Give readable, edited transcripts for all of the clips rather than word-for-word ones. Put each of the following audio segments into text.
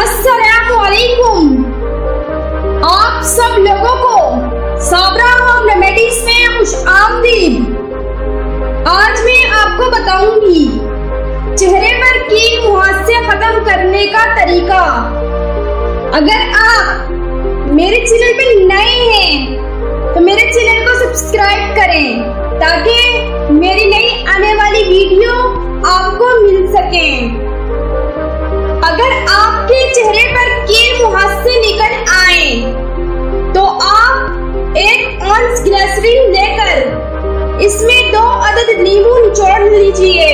अस्सलामुअलैकुम। आप सब लोगों को साबरा होम रेमेडीज में खुश आमदीद। आज मैं आपको बताऊंगी चेहरे पर कील मुहासे खत्म करने का तरीका। अगर आप मेरे चैनल पे नए हैं तो मेरे चैनल को सब्सक्राइब करें ताकि मेरी नई आने वाली वीडियो आपको मिल सके। अगर आपके चेहरे पर कील मुहासे निकल आए तो आप 1 औंस ग्लिसरीन लेकर इसमें 2 अदद नींबू निचोड़ लीजिए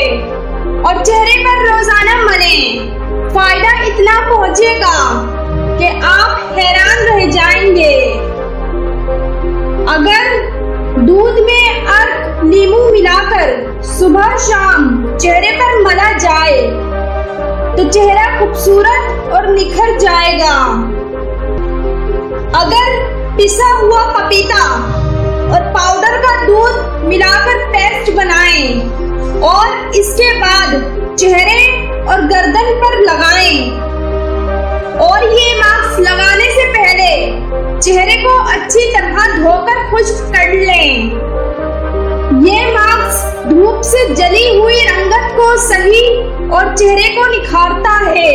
और चेहरे पर रोजाना मलें। फायदा इतना पहुंचेगा कि आप हैरान रह जाएंगे। अगर दूध में अर्क नींबू मिलाकर सुबह शाम चेहरे पर मला जाए तो चेहरा खूबसूरत और निखर जाएगा। अगर पिसा हुआ पपीता और पाउडर का दूध मिलाकर पेस्ट बनाएं और इसके बाद चेहरे और गर्दन पर लगाएं और ये मास्क लगाने से पहले चेहरे को अच्छी तरह धोकर खुश्क कर लें। ये मास्क धूप से जली हुई रंगत को सही और चेहरे को निखारता है।